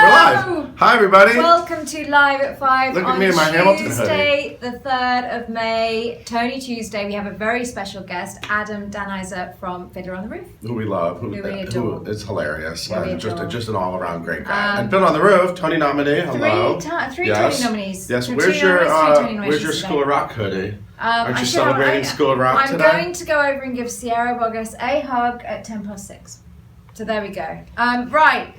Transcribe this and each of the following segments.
live. Hi, everybody. Welcome to Live at 5 Look at on me in my Hamilton Tuesday, the 3rd of May, Tony Tuesday. We have a very special guest, Adam Dannheisser from Fiddler on the Roof. Who we love, who is hilarious, and just an all-around great guy. And Fiddler on the Roof, Tony nominee. Hello. Three Tony nominees. Yes. Where's your School of Rock hoodie? Aren't you celebrating School of Rock today? I'm going to go over and give Sierra Boggess a hug at 6:10. So there we go. Right.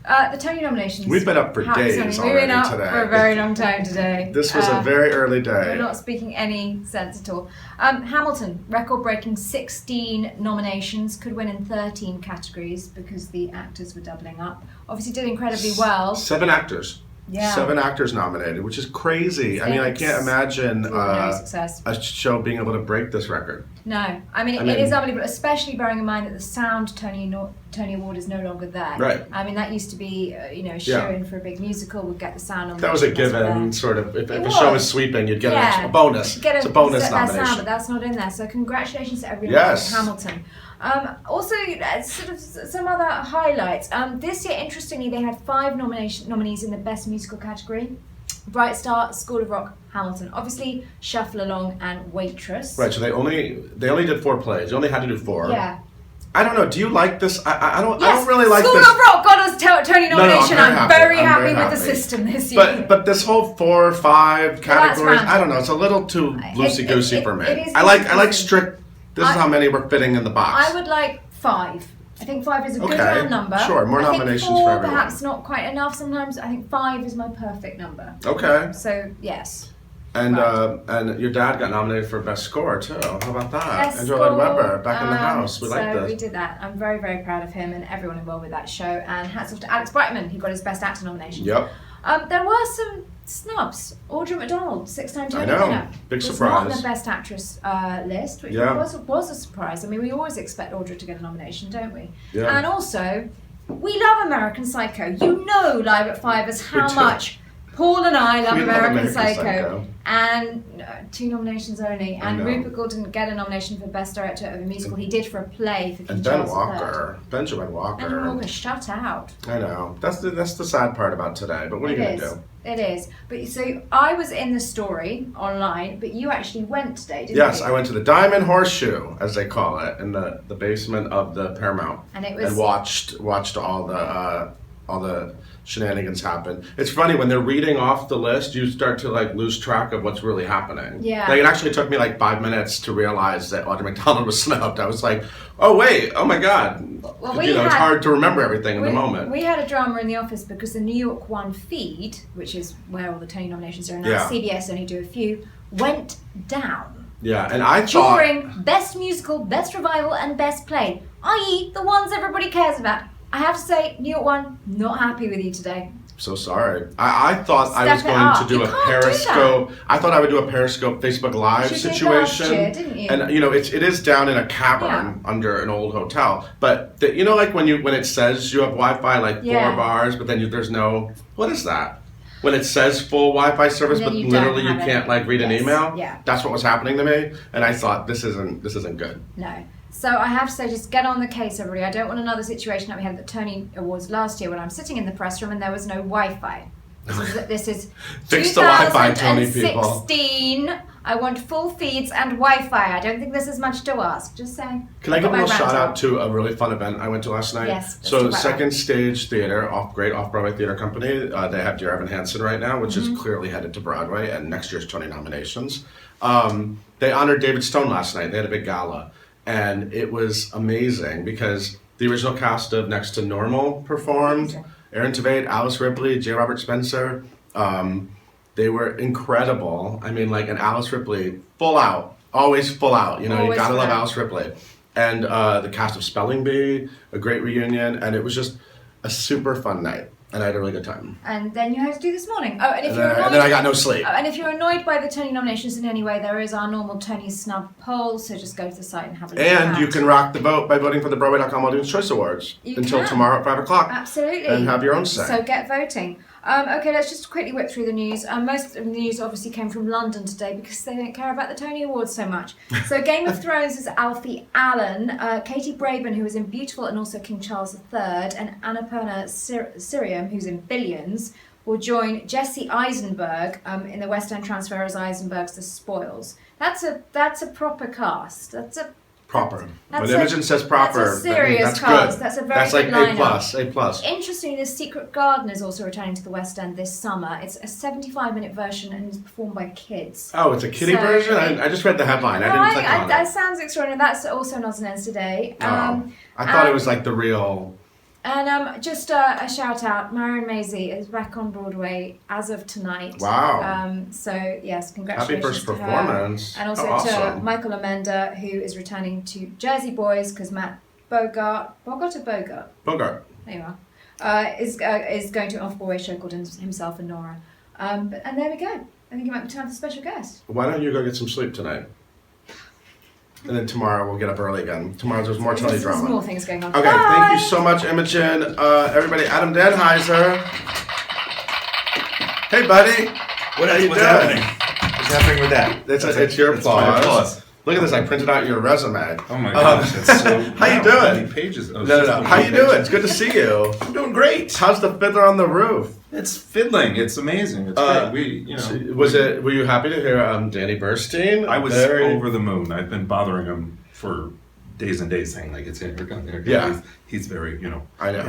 The Tony nominations. We've been up for days already today. We've been up for a very long time today. This was a very early day. We're not speaking any sense at all. Hamilton, record-breaking 16 nominations, could win in 13 categories because the actors were doubling up. Obviously did incredibly well. 7 actors. Yeah. 7 actors nominated, which is crazy. I mean, I can't imagine a show being able to break this record. No. I mean, it is unbelievable, especially bearing in mind that the Sound Tony Award is no longer there. Right. I mean, that used to be, a show-in for a big musical. We'd get the Sound on. That was a given, sort of. If a show was sweeping, you'd get a bonus. It's a bonus nomination. Sound, but that's not in there. So congratulations to everyone in Hamilton. Also, sort of some other highlights. This year, interestingly, they had 5 nominees in the Best Musical category. Bright Star, School of Rock, Hamilton. Obviously, Shuffle Along and Waitress. Right, so they only did 4 plays. They only had to do 4. Yeah. I don't know. Do you like this? I don't really like School this. School of Rock got us Tony nomination. No, I'm very happy with the system this year. But this whole 4 or 5 categories, I don't know. It's a little too loosey-goosey for me. I like strict. This is how many we're fitting in the box. I would like 5. I think 5 is a good round number. Sure, more nominations for for everyone. Perhaps not quite enough sometimes. I think 5 is my perfect number. Okay. So, yes. And your dad got nominated for Best Score, too. How about that? Best Andrew Score, Lloyd Webber, back in the house. We like this. So we did that. I'm very, very proud of him and everyone involved with that show. And hats off to Alex Brightman, who got his Best Actor nomination. Yep. There were some snubs. Audrey McDonald, 6-time Tony winner. Big surprise. Was not on the Best Actress list, which was a surprise. I mean, we always expect Audrey to get a nomination, don't we? Yeah. And also, we love American Psycho. You know Live at 5 is how much Paul and I love American Psycho. And 2 nominations only. And Rupert Gould didn't get a nomination for Best Director of a Musical. He did for a play for King Charles III. Benjamin Walker. Benjamin Walker shut out. I know. That's the sad part about today. But what are you going to do? It is. But so I was in the story online, but you actually went today, didn't you? Yes, I went to the Diamond Horseshoe, as they call it, in the basement of the Paramount, and watched all the shenanigans happen. It's funny when they're reading off the list, you start to lose track of what's really happening. Yeah. It actually took me 5 minutes to realize that Audrey McDonald was snubbed. I was like, oh wait, oh my God. Well, it's hard to remember everything in the moment. We had a drama in the office because the New York One feed, which is where all the Tony nominations are now, CBS only do a few, went down. Yeah, and I thought during Best Musical, Best Revival, and Best Play, i.e. the ones everybody cares about. I have to say, New York One, not happy with you today. So sorry. I thought I was going to do a Periscope. I thought I would do a Periscope Facebook Live situation. You did last year, didn't you? And it is down in a cavern under an old hotel. But when it says you have Wi-Fi 4 bars, but then there's no. What is that? When it says full Wi-Fi service, but literally you can't read an email. Yeah. That's what was happening to me, and I thought this isn't good. No. So I have to say, just get on the case, everybody. I don't want another situation that we had at the Tony Awards last year when I'm sitting in the press room and there was no Wi-Fi. This is Fix the Wi-Fi, Tony people. 2016. I want full feeds and Wi-Fi. I don't think this is much to ask. Just saying. Can I give a little shout out to a really fun event I went to last night? Yes. So Second Stage Theater, great off-Broadway theater company. They have Dear Evan Hansen right now, which is clearly headed to Broadway and next year's Tony nominations. They honored David Stone last night. They had a big gala. And it was amazing because the original cast of Next to Normal performed. Aaron Tveit, Alice Ripley, J. Robert Spencer. They were incredible. I mean, and Alice Ripley, full out. Always full out. You gotta love Alice Ripley. And the cast of Spelling Bee, a great reunion. And it was just a super fun night. And I had a really good time. And then you had to do this morning. Oh, and then I got no sleep. Oh, and if you're annoyed by the Tony nominations in any way, there is our normal Tony snub poll. So just go to the site and have a look. And you can rock the vote by voting for the Broadway.com Audience Choice Awards until tomorrow at 5 o'clock. Absolutely. And have your own say. So get voting. Okay, let's just quickly whip through the news. Most of the news obviously came from London today because they don't care about the Tony Awards so much. So Game of Thrones is Alfie Allen, Katie Braben, who was in Beautiful and also King Charles III, and Annapurna Sirium, who's in Billions, will join Jesse Eisenberg in the West End transfer as Eisenberg's The Spoils. That's a proper cast. That's a proper. When Imogen says proper, that's a serious that's cast. good. That's a very that's good like lineup. A plus. Interestingly, The Secret Garden is also returning to the West End this summer. It's a 75-minute version and is performed by kids. Oh, it's a kiddie version? I just read the headline. I didn't click on it. That sounds extraordinary. That's also on Odds and Ends today. I thought it was like the real... And just a shout out, Marion Maisie is back on Broadway as of tonight. Wow. So yes, congratulations Happy first to performance. her. And also to Michael Amenda, who is returning to Jersey Boys because Matt Bogart. There you are. Is going to an off-Broadway show called Himself and Nora. And there we go. I think it might be time for a special guest. Why don't you go get some sleep tonight? And then tomorrow we'll get up early again. Tomorrow there's more Tony drama. There's more things going on. Okay, Bye. thank you so much, Imogen. Everybody, Adam Dannheisser. Hey, buddy. What are you doing? Happening? What's happening with that? It's your applause. Look at this. I printed out your resume. Oh my gosh, that's so... How you doing? How many pages? Oh, No. How you doing? It's good to see you. I'm doing great. How's the Fiddler on the Roof? It's fiddling. It's amazing. It's great. Were you happy to hear Danny Burstein? I was over the moon. I've been bothering him for days and days, saying like it's here, come there. Yeah. He's very, I know.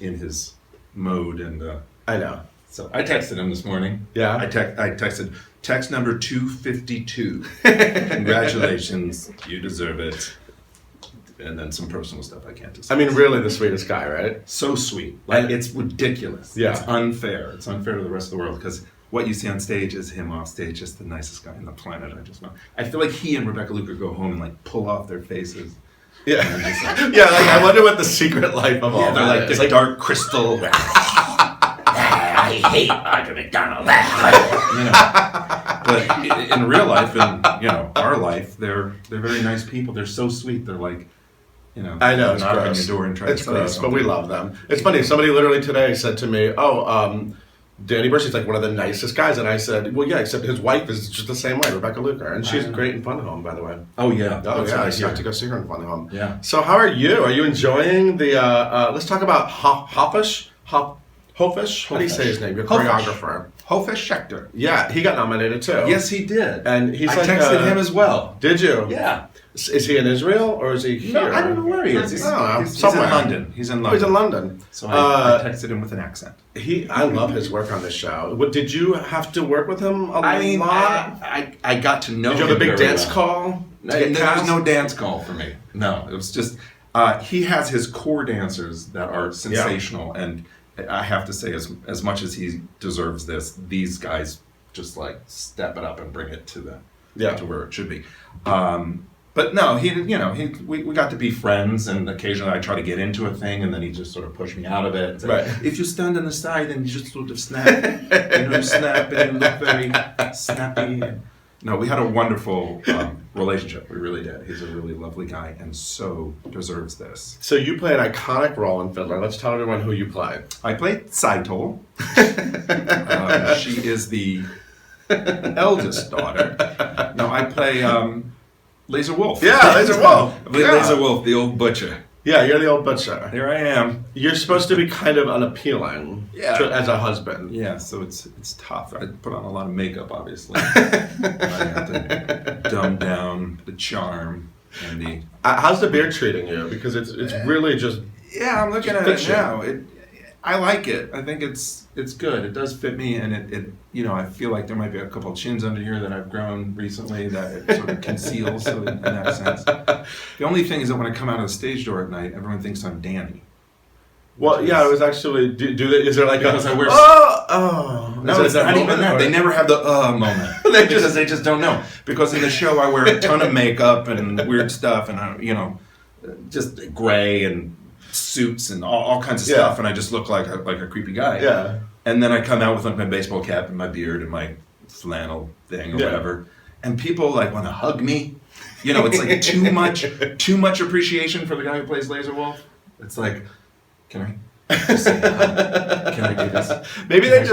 In his mode, and I know. So I texted him this morning. Yeah. I texted text number 252. Congratulations, you deserve it. And then some personal stuff I can't discuss. I mean, really the sweetest guy, right? So sweet. Like, it's ridiculous. Yeah. It's unfair. It's unfair to the rest of the world because what you see on stage is him off stage, just the nicest guy on the planet. I feel like he and Rebecca Luker go home and like pull off their faces. Yeah. Yeah, like I wonder what the secret life of all they're that like is. this dark crystal. I hate Audra McDonald. But in real life, in our life, they're very nice people. They're so sweet. They're like, I know, it's knock on gross. your door and try It's to sell you gross, but something. we love them. It's funny. Somebody literally today said to me, Danny Burstein's like one of the nicest guys. And I said, well, yeah, except his wife is just the same way, Rebecca Luker. And she's great in Fun Home, by the way. Oh, yeah. Oh, yeah. I got to go see her in Fun Home. Yeah. So how are you? Are you enjoying the, let's talk about Hofish? Hofish? How do you say his name? Your choreographer. Hofish Schechter. Yeah, he got nominated too. Yes, he did. And he's I like, texted him as well. Did you? Yeah. Is he in Israel or is he here? No, I don't know where he is. He's in London. He's in London. Oh, he's in London. So I texted him with an accent. I love his work on this show. Did you have to work with him a lot? I got to know him. Did you have a big very dance well. call? There was no dance call for me. No, it was just he has his core dancers that are sensational, and I have to say, as much as he deserves this, these guys just like step it up and bring it to where it should be. But no, we got to be friends, and occasionally I try to get into a thing, and then he just sort of pushed me out of it. And said, right. If you stand on the side and you just sort of snap, snap, and you look very snappy. No, we had a wonderful relationship. We really did. He's a really lovely guy, and so deserves this. So you play an iconic role in Fiddler. Let's tell everyone who you play. I played Saitol. She is the eldest daughter. No, I play Laser Wolf. Yeah, Laser Wolf. I play Laser Wolf, the old butcher. Yeah, you're the old butcher. There I am. You're supposed to be kind of unappealing as a husband. Yeah, so it's tough. I put on a lot of makeup, obviously. I have to dumb down the charm and the... How's the beard treating you? Because it's really just... Yeah, I'm looking at it now. I like it. I think it's good. It does fit me, and it I feel like there might be a couple of chins under here that I've grown recently that it sort of conceals in that sense. The only thing is that when I come out of the stage door at night, everyone thinks I'm Danny. Well, yeah, it was actually. Is there like because I wear? No, it's not even that. They never have the moment because they just don't know. Because in the show, I wear a ton of makeup and weird stuff, and just gray and suits and all kinds of stuff, and I just look like a creepy guy. Yeah. And then I come out with like my baseball cap and my beard and my flannel thing or whatever, and people like want to hug me. It's like too much appreciation for the guy who plays Laser Wolf. It's like, can Just say, can I do this? Maybe they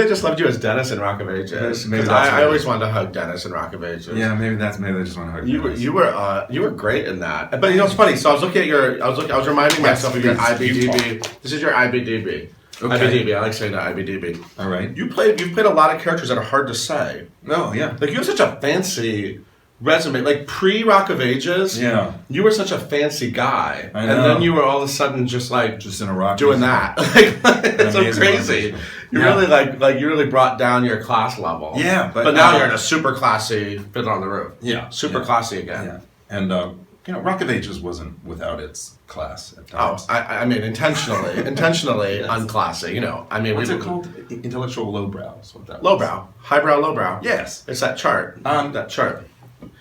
just loved you as Dennis in Rock of Ages. Maybe I always wanted to hug Dennis in Rock of Ages. Yeah, maybe they just want to hug You were great in that. But you know it's funny. So I was looking at I was reminding myself of your IBDB. This is your IBDB. Okay. IBDB. I like saying that IBDB. All right. You've played a lot of characters that are hard to say. Oh yeah. Like you have such a fancy resume. Like pre Rock of Ages. Yeah. You were such a fancy guy, I know. and then you were all of a sudden just in a rock doing that. It's so crazy. You really you really brought down your class level. Yeah, but now you're in a super classy Fiddler on the Roof. Yeah, super classy again. Yeah, and Rock of Ages wasn't without its class at times. Oh, I mean intentionally yes. Unclassy. You know, I mean what's it called? Intellectual lowbrow. Is what that was. Lowbrow, highbrow, lowbrow. Yes, it's that chart. That chart.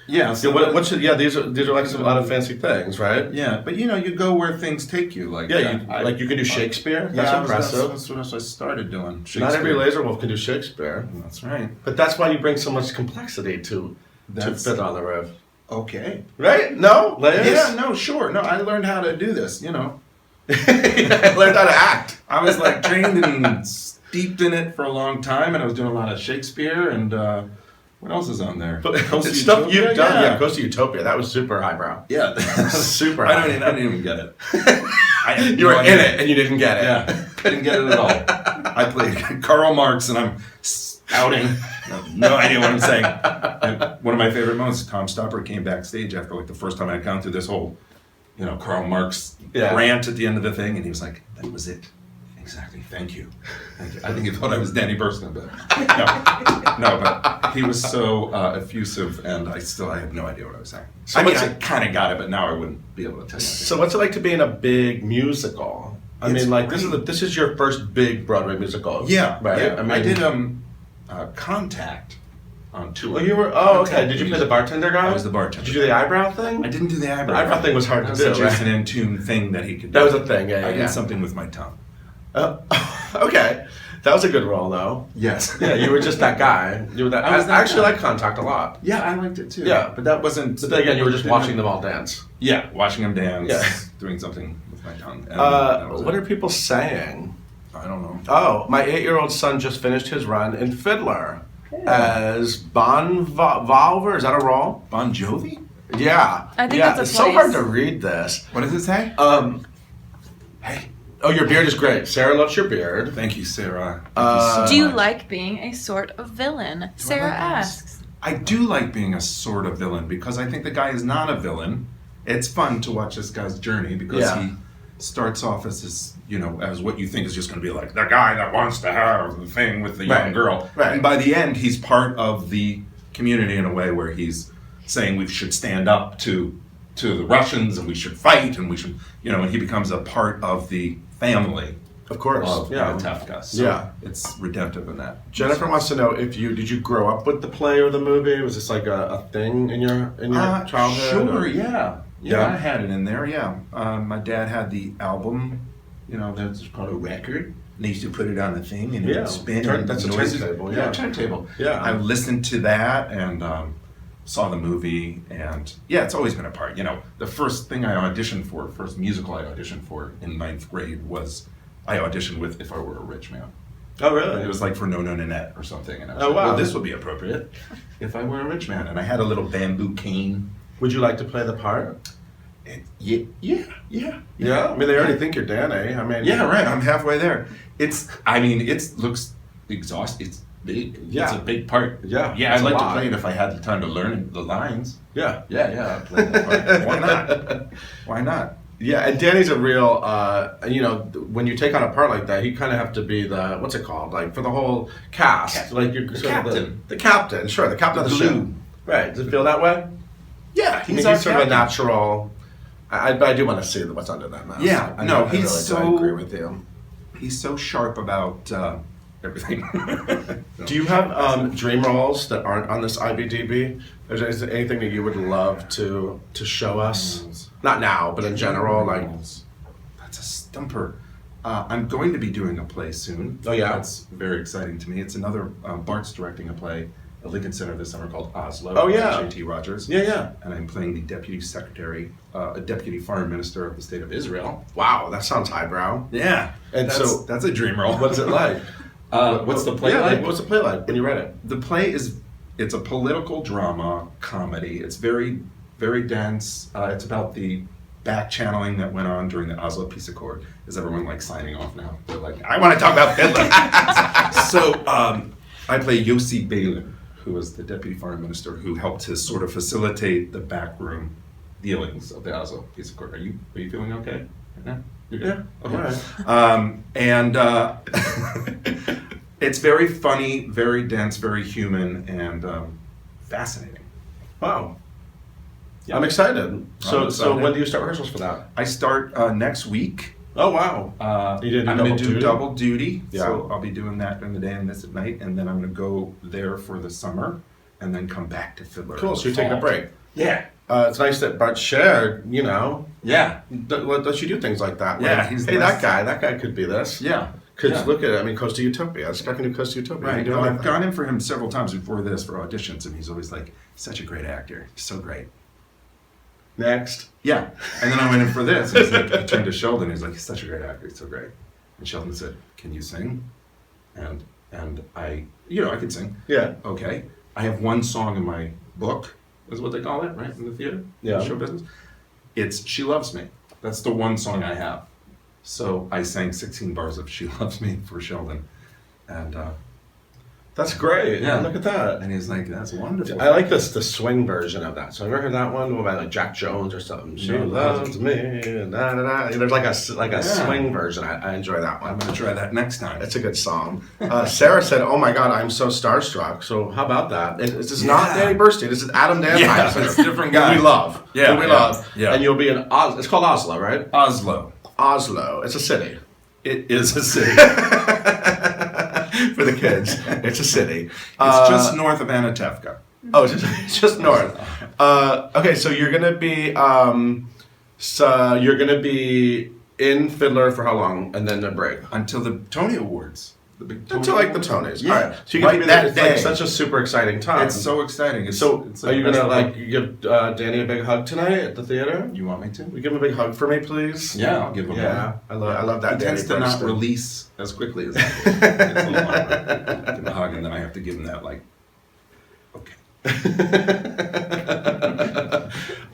Yeah. So these are like a lot of fancy things, right? Yeah, but you go where things take you. Like you can do Shakespeare. That's impressive. That's what I started doing. Not every laser wolf can do Shakespeare. That's right. But that's why you bring so much complexity to Fiddler on the Roof. Okay. Right? No? Layers? Yeah, no, sure. No, I learned how to do this, I learned how to act. I was trained and steeped in it for a long time, and I was doing a lot of Shakespeare, and what else is on there? But stuff you've done. Yeah, Coast to Utopia. That was super highbrow. Yeah. Super I didn't even get it. You were in it, and you didn't get it. Yeah. I didn't get it at all. I played Karl Marx, and I'm outing. No idea what I'm saying. And one of my favorite moments, Tom Stopper came backstage after the first time I'd gone through this whole, Karl Marx rant at the end of the thing, and he was like, "That was it, exactly. Thank you." I think he thought I was Danny Burston, but no. But he was so effusive, and I had no idea what I was saying. So I kind of got it, but now I wouldn't be able to tell you. So what's it like to be in a big musical? This is your first big Broadway musical. Yeah, right. Yeah. I did Contact on tour. Oh, you were. Oh, okay. Did you play the bartender guy? I was the bartender. Did you do the eyebrow thing? I didn't do the eyebrow. The eyebrow thing was hard to do. That was just an in-tune thing that he could do. That was a thing. Yeah, I did something with my tongue. Okay, that was a good role, though. Yes. Yeah, you were just that guy. You were that. I actually like Contact a lot. Yeah, I liked it too. Yeah, but that wasn't. But then again, you were just watching them all dance. Yeah, watching them dance. Yeah. Doing something with my tongue. What are people saying? I don't know. Oh, my 8-year-old son just finished his run in Fiddler as Bon Valver. Is that a role? Bon Jovi? Yeah. I think that's that's a It's so hard to read this. What does it say? Hey. Oh, your beard is great. Sarah loves your beard. Thank you, Sarah. Do you like being a sort of villain? Sarah asks. I do like being a sort of villain because I think the guy is not a villain. It's fun to watch this guy's journey because he starts off as this, as what you think is just going to be like the guy that wants to have the thing with the young girl. Right. And by the end, he's part of the community in a way where he's saying we should stand up to the Russians and we should fight and we should, and he becomes a part of the family. Of course. Of Tefka. So it's redemptive in that. Jennifer wants to know did you grow up with the play or the movie? Was this like a thing in your childhood? Sure, yeah. Yeah, I had it in there, yeah. My dad had the album, that's called a record. They used to put it on a thing and it would spin. That's a turntable, Yeah, turntable. Yeah. I listened to that and saw the movie, and it's always been a part. The first thing I auditioned for, first musical I auditioned for in 9th grade was I auditioned with If I Were a Rich Man. Oh, really? It was like for No No Nanette or something. And I was wow. well, this would be appropriate if I were a rich man. And I had a little bamboo cane. Would you like to play the part? Yeah. I mean, they already think you're Danny. I mean, yeah, right. I'm halfway there. It looks exhausting. It's big. Yeah. It's a big part. Yeah. Yeah, I'd like to play it if I had the time to learn the lines. Yeah. I'd play that part. Why not? Why not? Yeah, and Danny's a real, when you take on a part like that, you kind of have to be the, what's it called? Like, for the whole cast. Like, you're the sort captain. Of the captain, sure, the captain of the glue. show. Right, does it feel that way? Yeah, He's sort of a natural, but I do want to see what's under that mask. Yeah, I agree with you. He's so sharp about everything. Do you have dream roles that aren't on this IBDB? Is there anything that you would love to show us? Not now, but in general, like. That's a stumper. I'm going to be doing a play soon. Oh yeah, that's very exciting to me. It's another Bart's directing a play, the Lincoln Center this summer called Oslo. Oh, yeah. J.T. Rogers. Yeah. And I'm playing the deputy secretary, deputy foreign minister of the state of Israel. Wow, that sounds highbrow. Yeah. And That's a dream role. what's it like? What's the play like? What's the play like when you read it? The play it's a political drama comedy. It's very, very dense. It's about the back channeling that went on during the Oslo Peace Accord. Is everyone like signing off now? They're like, I want to talk about Fiddler. So I play Yossi Beilin, who was the deputy foreign minister who helped to sort of facilitate the backroom dealings of the Oslo Peace Accord. Are you feeling okay right now? You're good? Yeah. Okay. All right. And it's very funny, very dense, very human, and fascinating. Wow. Yeah. I'm excited. So excited. when do you start rehearsals for that? I start next week. Oh wow. You did I'm going to do double duty. Yeah. So I'll be doing that during the day and this at night, and then I'm going to go there for the summer, and then come back to Fiddler. Cool. in So the you're taking a fall. break. Yeah. It's nice that Bart shared. Yeah. Don't you do things like that? Yeah, Like, he's hey, nice. that guy could be this. Yeah. Because Yeah. look at it. I mean, Costa Utopia. This guy can do Costa Utopia. Right. You do No, anything. I've gone in for him several times before this for auditions, and he's always like, such a great actor. He's so great. Next. Yeah. And then I went in for this. And he's like, I turned to Sheldon. He's like, he's such a great actor. He's so great. And Sheldon said, can you sing? And I could sing. Yeah. Okay. I have one song in my book, is what they call it, right? In the theater? Yeah. Show business. It's She Loves Me. That's the one song I have. So I sang 16 bars of She Loves Me for Sheldon. And That's great. Yeah. Look at that. and he's like, that's wonderful. I like the swing version of that. So have you ever heard that one about like Jack Jones or something? She No. loves me. Da, da, da. There's like a Yeah. swing version. I enjoy that I'm one. going to try that next time. It's a good song. Sarah said, "Oh my God, I'm so starstruck." So how about that? This is not Yeah. Danny Burstein. This is Adam Dannheisser. Yeah, it's a different guy. Who we love. Yeah, Who we yeah, love. yeah. And you'll be in Oslo. It's called Oslo, right? Oslo. Oslo. It's a city. It is a city. For the kids, it's a city. It's just north of Anatevka. Oh, it's just north. Okay, so you're gonna be in Fiddler for how long, and then a break Until the Tony Awards. The big Tony until like the Awards. Tonys. Yeah. All right. So you get to Right be there. that It's like day. such a super exciting time. It's so exciting. It's, So it's are you gonna best like give Danny a big hug tonight at the theater? You want me to? We give him a big hug for me, please. Yeah, I'll give him Yeah, I love that. He tends Danny to not Burstein. release as quickly as I do. It's a little longer. Give him a hug, and then I have to give him that, like, okay.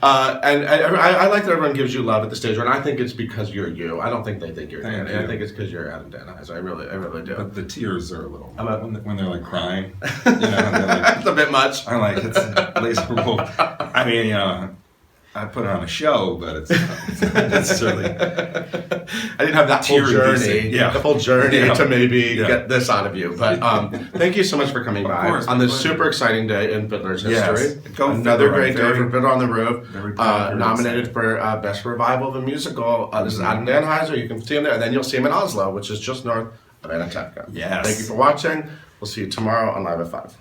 And I like that everyone gives you love at the stage, and I think it's because you're you. I don't think they think you're Thank Danny. I you. think it's because you're Adam Dannheisser. I really do. But the tears are a little, I'm a- when they're like crying, and they're like, That's a bit much. I'm like, it's laser wolf. I mean, I put on a show, but it's not necessarily. I didn't have that whole Tear-inducing, journey, yeah. the whole journey Yeah. to maybe Yeah. get this out of you. But thank you so much for coming by course, on my this pleasure. super exciting day in Fiddler's Yes. history. Go Another Fiddler. great I'm day very- for Fiddler on the Roof. very proud, very Nominated excited. for Best Revival of a Musical. This is Adam Dannheisser. You can see him there, and then you'll see him in Oslo, which is just north of Anatevka. Yes. Thank you for watching. We'll see you tomorrow on Live at 5.